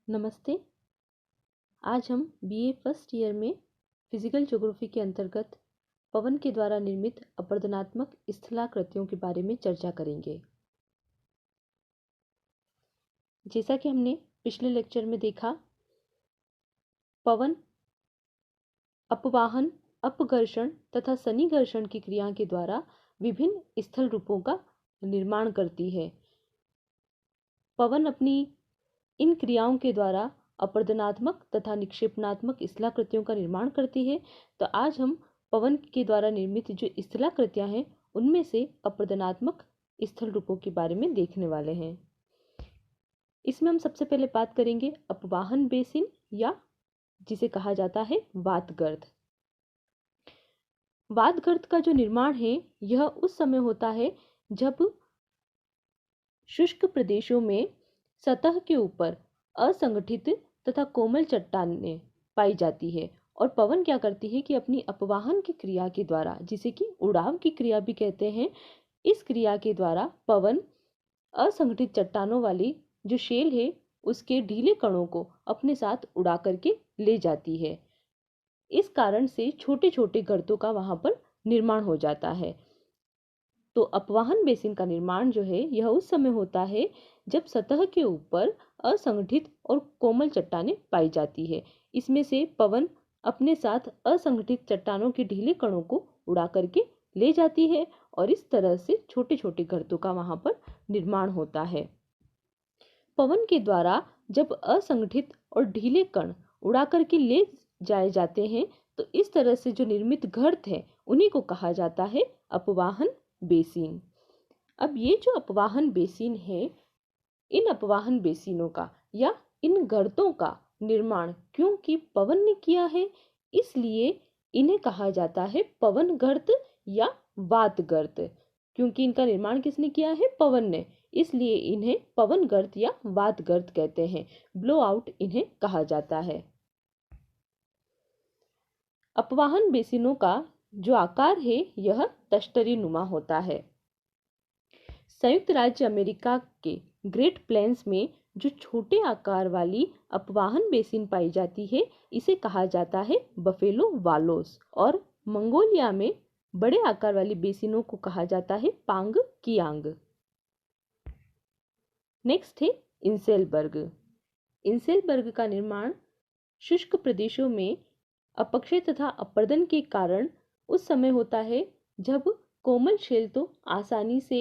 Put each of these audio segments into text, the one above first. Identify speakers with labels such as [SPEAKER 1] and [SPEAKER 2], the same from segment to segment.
[SPEAKER 1] नमस्ते। आज हम बीए फर्स्ट ईयर में फिजिकल ज्योग्राफी के अंतर्गत पवन के द्वारा निर्मित अपरदनात्मक स्थलाकृतियों के बारे में चर्चा करेंगे। जैसा कि हमने पिछले लेक्चर में देखा, पवन अपवाहन, अपघर्षण तथा सन्निघर्षण की क्रिया के द्वारा विभिन्न स्थल रूपों का निर्माण करती है। पवन अपनी इन क्रियाओं के द्वारा अपरदनात्मक तथा निक्षेपणात्मक स्थलाकृतियों का निर्माण करती है। तो आज हम पवन के द्वारा निर्मित जो स्थलाकृतियां हैं उनमें से अपरदनात्मक स्थल रूपों के बारे में देखने वाले हैं। इसमें हम सबसे पहले बात करेंगे अपवाहन बेसिन या जिसे कहा जाता है वातगर्त। वातगर्त का जो निर्माण है यह उस समय होता है जब शुष्क प्रदेशों में सतह के ऊपर असंगठित तथा कोमल चट्टानें पाई जाती है और पवन क्या करती है कि अपनी अपवाहन की क्रिया के द्वारा, जिसे कि उड़ाव की क्रिया भी कहते हैं, इस क्रिया के द्वारा पवन असंगठित चट्टानों वाली जो शेल है उसके ढीले कणों को अपने साथ उड़ा करके ले जाती है। इस कारण से छोटे छोटे गर्तों का वहां पर निर्माण हो जाता है। तो अपवाहन बेसिन का निर्माण जो है यह उस समय होता है जब सतह के ऊपर असंगठित और कोमल चट्टानें पाई जाती है। इसमें से पवन अपने साथ असंगठित चट्टानों के ढीले कणों को उड़ा करके ले जाती है और इस तरह से छोटे छोटे गर्तों का वहां पर निर्माण होता है। पवन के द्वारा जब असंगठित और ढीले कण उड़ा करके ले जाए जाते हैं तो इस तरह से जो निर्मित गर्त है उन्हीं को कहा जाता है अपवाहन बेसिन। अब ये जो अपवाहन बेसिन है, इन अपवाहन बेसिनों का या इन गर्तों का निर्माण क्योंकि पवन ने किया है, इसलिए इन्हें कहा जाता है पवन गर्त या वात गर्त। क्योंकि इनका निर्माण किसने किया है? पवन ने, इसलिए इन्हें पवन गर्त या वात गर्त कहते हैं। ब्लो आउट इन्हें कहा जाता है। अपवाहन बेसिनों का जो आकार है यह तश्तरी नुमा होता है। संयुक्त राज्य अमेरिका के ग्रेट प्लेन्स में जो छोटे आकार वाली अपवाहन बेसिन पाई जाती है इसे कहा जाता है बफेलो वालोस, और मंगोलिया में बड़े आकार वाली बेसिनों को कहा जाता है पांग कियांग। नेक्स्ट है इंसेलबर्ग। इंसेलबर्ग का निर्माण शुष्क प्रदेशों में अपक्षय तथा अपर्दन के कारण उस समय होता है जब कोमल शेल तो आसानी से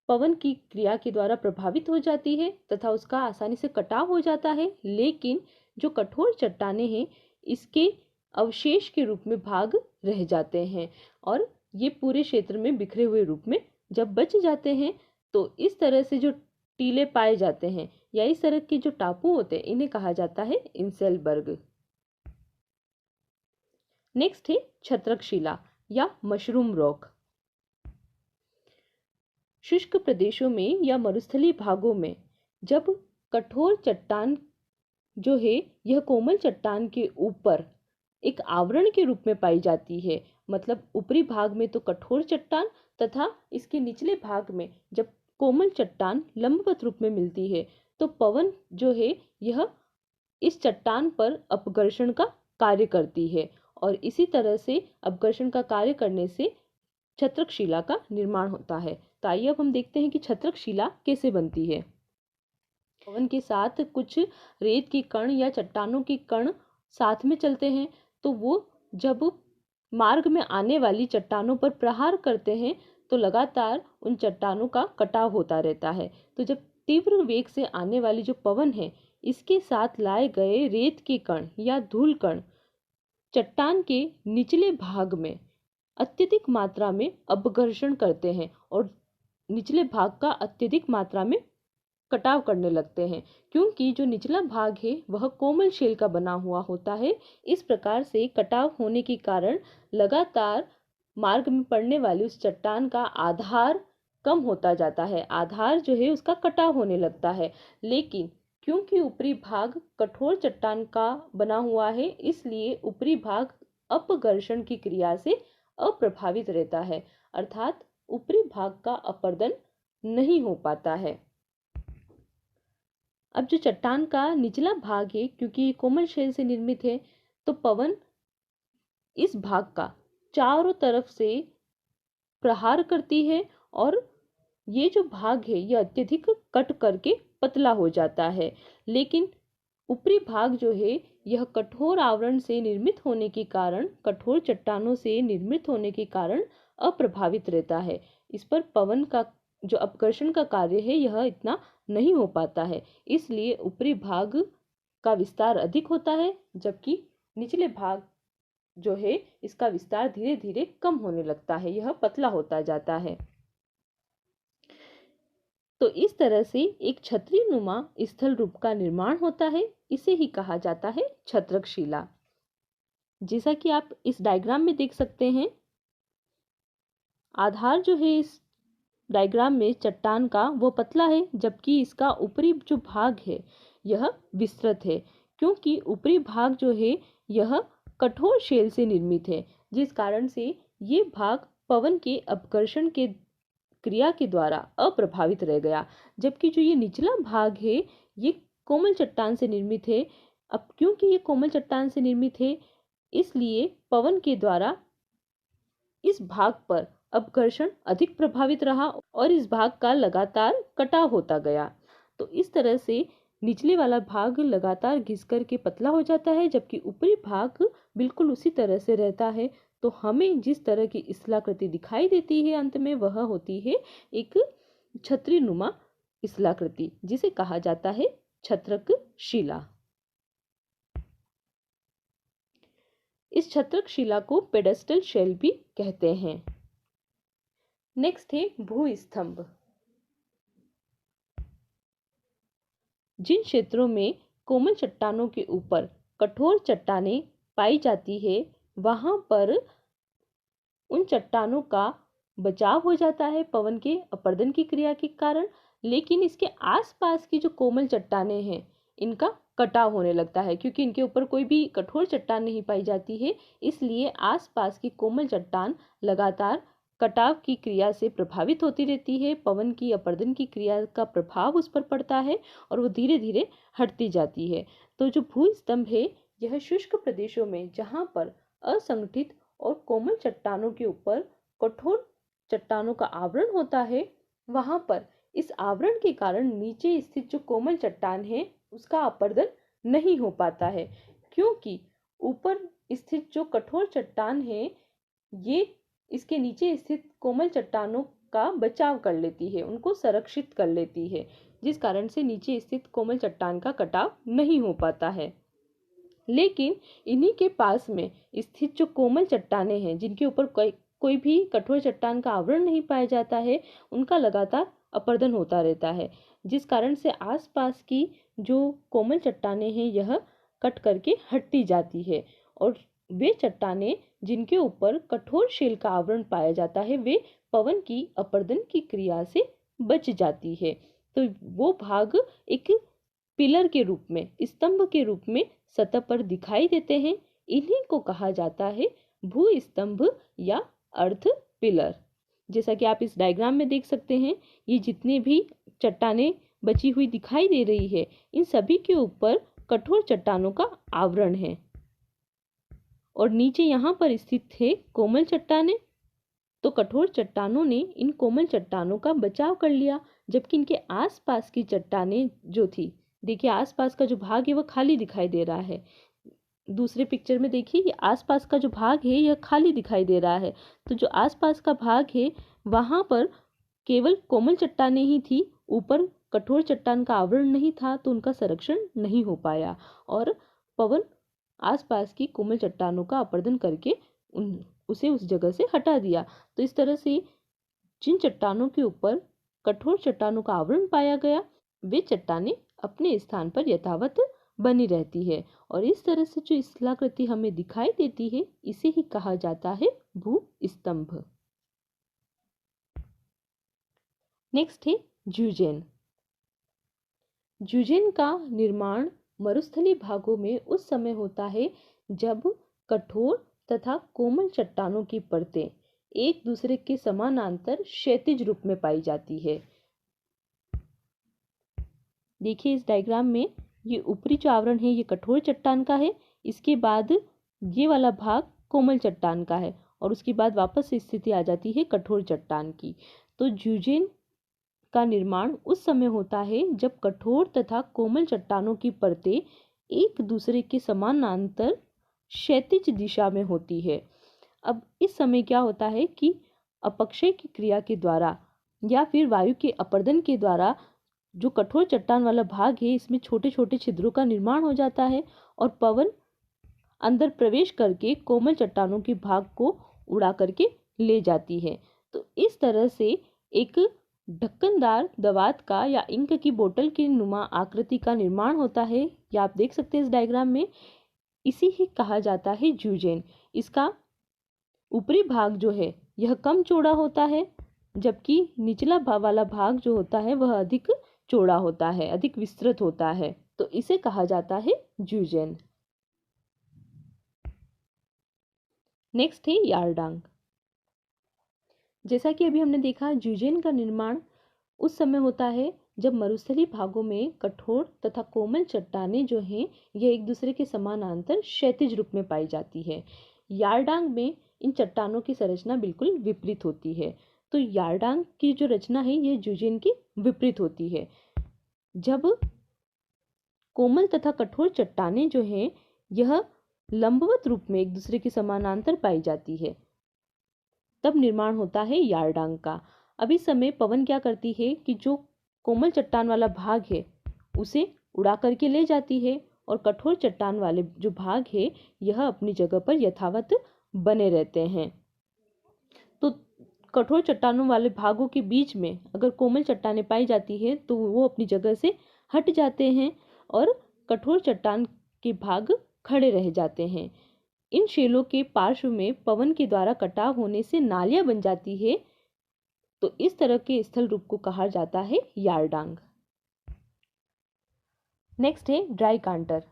[SPEAKER 1] पवन की क्रिया के द्वारा प्रभावित हो जाती है तथा उसका आसानी से कटाव हो जाता है, लेकिन जो कठोर चट्टानें हैं इसके अवशेष के रूप में भाग रह जाते हैं और ये पूरे क्षेत्र में बिखरे हुए रूप में जब बच जाते हैं तो इस तरह से जो टीले पाए जाते हैं या इस तरह के जो टापू होते हैं इन्हें कहा जाता है इंसेलबर्ग। नेक्स्ट है छत्रकशिला या मशरूम रॉक। शुष्क प्रदेशों में या मरुस्थलीय भागों में जब कठोर चट्टान जो है यह कोमल चट्टान के ऊपर एक आवरण के रूप में पाई जाती है, मतलब ऊपरी भाग में तो कठोर चट्टान तथा इसके निचले भाग में जब कोमल चट्टान लंबवत रूप में मिलती है तो पवन जो है यह इस चट्टान पर अपघर्षण का कार्य करती है और इसी तरह से अपघर्षण का कार्य करने से छत्रकशिला का निर्माण होता है। तो आइए अब हम देखते हैं कि छत्रकशिला कैसे बनती है। पवन के साथ कुछ रेत के कण या चट्टानों के कण साथ में चलते हैं तो वो जब मार्ग में आने वाली चट्टानों पर प्रहार करते हैं तो लगातार उन चट्टानों का कटाव होता रहता है। तो जब तीव्र वेग से आने वाली जो पवन है इसके साथ लाए गए रेत के कण या धूल कण चट्टान के निचले भाग में अत्यधिक मात्रा में अपघर्षण करते हैं और निचले भाग का अत्यधिक मात्रा में कटाव करने लगते हैं, क्योंकि जो निचला भाग है वह कोमल शेल का बना हुआ होता है। इस प्रकार से कटाव होने के कारण लगातार मार्ग में पड़ने वाली उस चट्टान का आधार कम होता जाता है, आधार जो है उसका कटाव होने लगता है। लेकिन क्योंकि ऊपरी भाग कठोर चट्टान का बना हुआ है इसलिए ऊपरी भाग अपघर्षण की क्रिया से अप्रभावित रहता है, अर्थात ऊपरी भाग का अपर्दन नहीं हो पाता है। अब जो चट्टान का निचला भाग है, क्योंकि ये कोमल शैल से निर्मित है, तो पवन इस भाग का चारों तरफ से प्रहार करती है और ये जो भाग है ये अत्यधिक कट करके पतला हो जाता है। लेकिन ऊपरी भाग जो है यह कठोर आवरण से निर्मित होने के कारण, कठोर चट्टानों से निर्मित होने के कारण अप्रभावित रहता है। इस पर पवन का जो अपकर्षण का कार्य है यह इतना नहीं हो पाता है, इसलिए ऊपरी भाग का विस्तार अधिक होता है, जबकि निचले भाग जो है इसका विस्तार धीरे धीरे कम होने लगता है, यह पतला होता जाता है। तो इस तरह से एक छतरी नुमा स्थल रूप का निर्माण होता है, इसे ही कहा जाता है छत्रक शिला। जैसा कि आप इस डायग्राम में देख सकते हैं, आधार जो है इस डायग्राम में चट्टान का वो पतला है, जबकि इसका ऊपरी जो भाग है यह विस्तृत है, क्योंकि ऊपरी भाग जो है यह कठोर शैल से निर्मित है, जिस कारण से ये भाग पवन के अपकर्षण के क्रिया के द्वारा अप्रभावित रह गया। जबकि जो ये निचला भाग है ये कोमल चट्टान से निर्मित है। अब क्योंकि ये कोमल चट्टान से निर्मित है, इसलिए पवन के द्वारा इस भाग पर अपघर्षण अधिक प्रभावित रहा और इस भाग का लगातार कटाव होता गया। तो इस तरह से निचले वाला भाग लगातार घिस कर के पतला हो जाता है, जबकि ऊपरी भाग बिल्कुल उसी तरह से रहता है। तो हमें जिस तरह की स्थलाकृति दिखाई देती है अंत में वह होती है एक छतरी नुमा स्थलाकृति, जिसे कहा जाता है छत्रक शिला। इस छत्रक शिला को पेडेस्टल शेल भी कहते हैं। नेक्स्ट है भूस्तंभ। जिन क्षेत्रों में कोमल चट्टानों के ऊपर कठोर चट्टानें पाई जाती है वहां पर उन चट्टानों का बचाव हो जाता है पवन के अपर्दन की क्रिया के कारण, लेकिन इसके आसपास की जो कोमल चट्टानें हैं इनका कटाव होने लगता है, क्योंकि इनके ऊपर कोई भी कठोर चट्टान नहीं पाई जाती है, इसलिए आसपास की कोमल चट्टान लगातार कटाव की क्रिया से प्रभावित होती रहती है। पवन की अपर्दन की क्रिया का प्रभाव उस पर पड़ता है और वो धीरे धीरे हटती जाती है। तो जो भूस्तंभ है यह शुष्क प्रदेशों में जहाँ पर असंगठित और कोमल चट्टानों के ऊपर कठोर चट्टानों का आवरण होता है, वहां पर इस आवरण के कारण नीचे स्थित जो कोमल चट्टान है उसका अपर्दन नहीं हो पाता है, क्योंकि ऊपर स्थित जो कठोर चट्टान है ये इसके नीचे स्थित कोमल चट्टानों का बचाव कर लेती है, उनको संरक्षित कर लेती है, जिस कारण से नीचे स्थित कोमल चट्टान का कटाव नहीं हो पाता है। लेकिन इन्हीं के पास में स्थित जो कोमल चट्टानें हैं जिनके ऊपर कोई भी कठोर चट्टान का आवरण नहीं पाया जाता है, उनका लगातार अपर्दन होता रहता है, जिस कारण से आसपास की जो कोमल चट्टानें हैं यह कट करके हटती जाती है और वे चट्टानें जिनके ऊपर कठोर शेल का आवरण पाया जाता है वे पवन की अपर्दन की क्रिया से बच जाती है। तो वो भाग एक पिलर के रूप में, स्तंभ के रूप में सतह पर दिखाई देते हैं। इन्हीं को कहा जाता है भूस्तंभ या अर्थ पिलर। जैसा कि आप इस डायग्राम में देख सकते हैं, ये जितने भी चट्टानें बची हुई दिखाई दे रही है इन सभी के ऊपर कठोर चट्टानों का आवरण है और नीचे यहाँ पर स्थित है कोमल चट्टानें। तो कठोर चट्टानों ने इन कोमल चट्टानों का बचाव कर लिया, जबकि इनके आसपास की चट्टानें जो थी, देखिए आसपास का जो भाग है वह खाली दिखाई दे रहा है। दूसरे पिक्चर में देखिए ये आसपास का जो भाग है यह खाली दिखाई दे रहा है। तो जो आसपास का भाग है वहां पर केवल कोमल चट्टानें ही थी, ऊपर कठोर चट्टान का आवरण नहीं था, तो उनका संरक्षण नहीं हो पाया और पवन आसपास की कोमल चट्टानों का अपर्दन करके उसे उस जगह से हटा दिया। तो इस तरह से जिन चट्टानों के ऊपर कठोर चट्टानों का आवरण पाया गया वे चट्टानें अपने स्थान पर यथावत बनी रहती है और इस तरह से जो स्थलाकृति हमें दिखाई देती है इसे ही कहा जाता है भूस्तंभ। नेक्स्ट है ज्यूजेन। ज्यूजेन का निर्माण मरुस्थलीय भागों में उस समय होता है जब कठोर तथा कोमल चट्टानों की परतें एक दूसरे के समानांतर क्षैतिज रूप में पाई जाती है। देखिए इस डायग्राम में ये ऊपरी जो आवरण है ये कठोर चट्टान का है, इसके बाद ये वाला भाग कोमल चट्टान का है और उसके बाद वापस से स्थिति आ जाती है कठोर चट्टान की। तो ज्यूजेन का निर्माण उस समय होता है जब कठोर तथा कोमल चट्टानों की परतें एक दूसरे के समानांतर क्षैतिज दिशा में होती है। अब इस समय क्या होता है कि अपक्षय की क्रिया के द्वारा या फिर वायु के अपर्दन के द्वारा जो कठोर चट्टान वाला भाग है इसमें छोटे छोटे छिद्रों का निर्माण हो जाता है और पवन अंदर प्रवेश करके कोमल चट्टानों के भाग को उड़ा करके ले जाती है। तो इस तरह से एक ढक्कनदार दवात का या इंक की बोतल की नुमा आकृति का निर्माण होता है। या आप देख सकते हैं इस डायग्राम में, इसी ही कहा जाता है ज्यूजेन। इसका ऊपरी भाग जो है यह कम चौड़ा होता है, जबकि निचला वाला भाग जो होता है वह अधिक चौड़ा होता है, अधिक विस्तृत होता है। तो इसे कहा जाता है ज्यूजेन। नेक्स्ट है यारडांग। जैसा कि अभी हमने देखा, ज्यूजेन का निर्माण उस समय होता है जब मरुस्थलीय भागों में कठोर तथा कोमल चट्टानें जो हैं यह एक दूसरे के समानांतर क्षैतिज रूप में पाई जाती है। यारडांग में इन चट्टानों की संरचना बिल्कुल विपरीत होती है। तो यारडांग की जो रचना है यह ज्यूजेन की विपरीत होती है। जब कोमल तथा कठोर चट्टानें जो हैं यह लंबवत रूप में एक दूसरे के समानांतर पाई जाती है, तब निर्माण होता है यारडांग का। अब इस समय पवन क्या करती है कि जो कोमल चट्टान वाला भाग है उसे उड़ा करके ले जाती है और कठोर चट्टान वाले जो भाग है यह अपनी जगह पर यथावत बने रहते हैं। तो कठोर चट्टानों वाले भागों के बीच में अगर कोमल चट्टानें पाई जाती है तो वो अपनी जगह से हट जाते हैं और कठोर चट्टान के भाग खड़े रह जाते हैं। इन शेलों के पार्श्व में पवन के द्वारा कटाव होने से नालियां बन जाती है। तो इस तरह के स्थल रूप को कहा जाता है यारडांग। नेक्स्ट है ड्राई कांटर।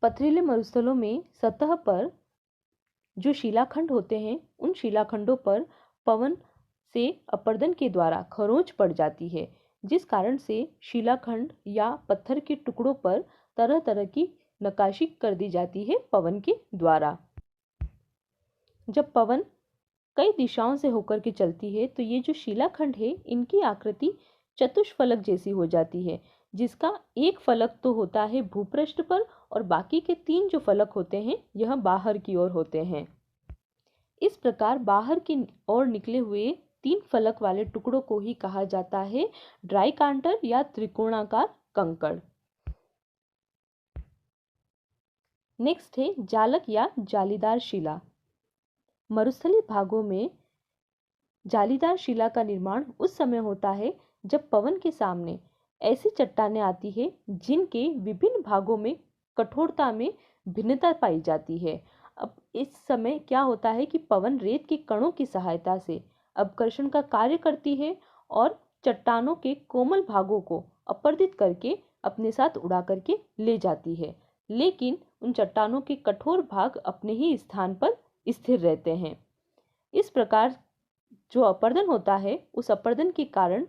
[SPEAKER 1] पथरीले मरुस्थलों में सतह पर जो शिलाखंड होते हैं उन शिलाखंडों पर पवन से अपर्दन के द्वारा खरोंच पड़ जाती है, जिस कारण से शिलाखंड या पत्थर के टुकड़ों पर तरह तरह की नक्काशी कर दी जाती है पवन के द्वारा। जब पवन कई दिशाओं से होकर के चलती है तो ये जो शिलाखंड है इनकी आकृति चतुष्फलक जैसी हो जाती है, जिसका एक फलक तो होता है भूपृष्ठ पर और बाकी के 3 जो फलक होते हैं यह बाहर की ओर होते हैं। इस प्रकार बाहर की ओर निकले हुए 3 फलक वाले टुकड़ों को ही कहा जाता है ड्राई कांटर या त्रिकोणाकार कंकड़। नेक्स्ट है जालक या जालीदार शिला। मरुस्थलीय भागों में जालीदार शिला का निर्माण उस समय होता है जब पवन के सामने ऐसी चट्टानें आती है जिनके विभिन्न भागों में कठोरता में भिन्नता पाई जाती है। अब इस समय क्या होता है कि पवन रेत के कणों की सहायता से अपकर्षण का कार्य करती है और चट्टानों के कोमल भागों को अपर्दित करके अपने साथ उड़ा करके ले जाती है, लेकिन उन चट्टानों के कठोर भाग अपने ही स्थान पर स्थिर रहते हैं। इस प्रकार जो अपर्दन होता है उस अपर्दन के कारण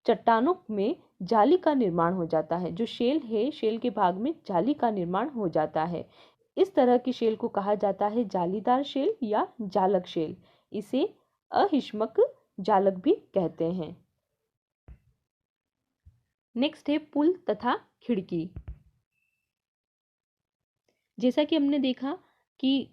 [SPEAKER 1] चट्टानों में जाली का निर्माण हो जाता है। जो शेल है, शेल के भाग में जाली का निर्माण हो जाता है। इस तरह की शेल को कहा जाता है जालीदार शेल या जालक शेल। इसे अहिष्मक जालक भी कहते हैं। नेक्स्ट है पुल तथा खिड़की। जैसा कि हमने देखा कि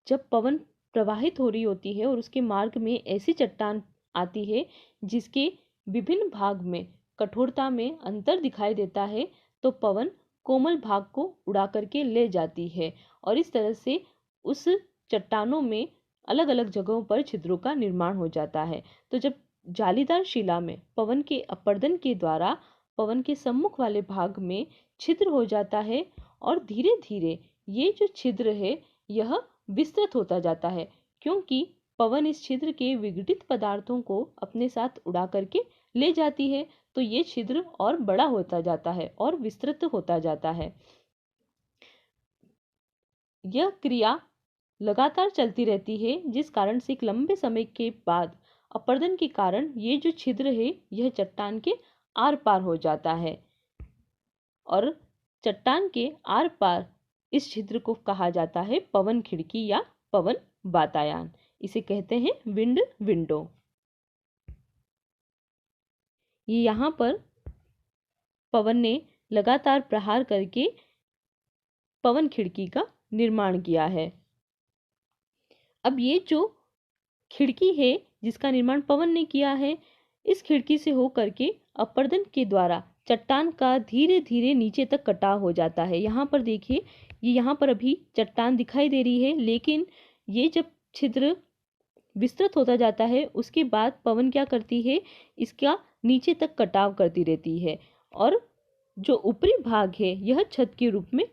[SPEAKER 1] जब पवन प्रवाहित हो रही होती है और उसके मार्ग में ऐसी चट्टान आती है जिसके विभिन्न भाग में कठोरता में अंतर दिखाई देता है, तो पवन कोमल भाग को उड़ा करके ले जाती है और इस तरह से उस चट्टानों में अलग अलग जगहों पर छिद्रों का निर्माण हो जाता है। तो जब जालीदार शिला में पवन के अपर्दन के द्वारा पवन के सम्मुख वाले भाग में छिद्र हो जाता है और धीरे धीरे ये जो छिद्र है यह विस्तृत होता जाता है, क्योंकि पवन इस छिद्र के विघटित पदार्थों को अपने साथ उड़ा करके ले जाती है। तो ये छिद्र और बड़ा होता जाता है और विस्तृत होता जाता है। यह क्रिया लगातार चलती रहती है, जिस कारण से एक लंबे समय के बाद अपर्दन के कारण ये जो छिद्र है यह चट्टान के आर पार हो जाता है और चट्टान के आर पार इस छिद्र को कहा जाता है पवन खिड़की या पवन वातायन। इसे कहते हैं विंड विंडो। ये यहाँ पर पवन ने लगातार प्रहार करके पवन खिड़की का निर्माण किया है। अब ये जो खिड़की है जिसका निर्माण पवन ने किया है, इस खिड़की से होकर के अपर्दन के द्वारा चट्टान का धीरे धीरे नीचे तक कटाव हो जाता है। यहाँ पर देखिए, ये यहाँ पर अभी चट्टान दिखाई दे रही है, लेकिन ये जब छिद्र विस्तृत होता जाता है उसके बाद पवन क्या करती है, इसका नीचे तक कटाव करती रहती है और जो ऊपरी भाग है यह छत के रूप में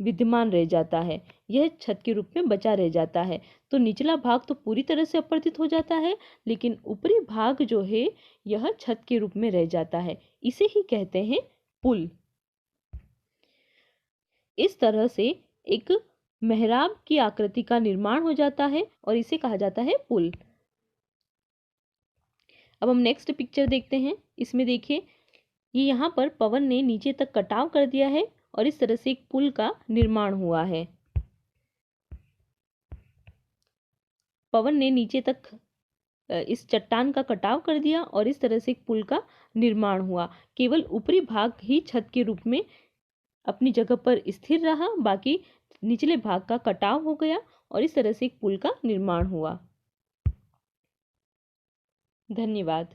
[SPEAKER 1] विद्यमान रह जाता है, यह छत के रूप में बचा रह जाता है। तो निचला भाग तो पूरी तरह से अपवर्तित हो जाता है, लेकिन ऊपरी भाग जो है यह छत के रूप में रह जाता है। इसे ही कहते हैं पुल। इस तरह से एक मेहराब की आकृति का निर्माण हो जाता है और इसे कहा जाता है पुल। अब हम नेक्स्ट पिक्चर देखते हैं। इसमें देखिए, ये यहाँ पर पवन ने नीचे तक कटाव कर दिया है और इस तरह से एक पुल का निर्माण हुआ है। पवन ने नीचे तक इस चट्टान का कटाव कर दिया और इस तरह से एक पुल का निर्माण हुआ। केवल ऊपरी भाग ही छत के रूप में अपनी जगह पर स्थिर रहा, बाकी निचले भाग का कटाव हो गया और इस तरह से एक पुल का निर्माण हुआ। धन्यवाद।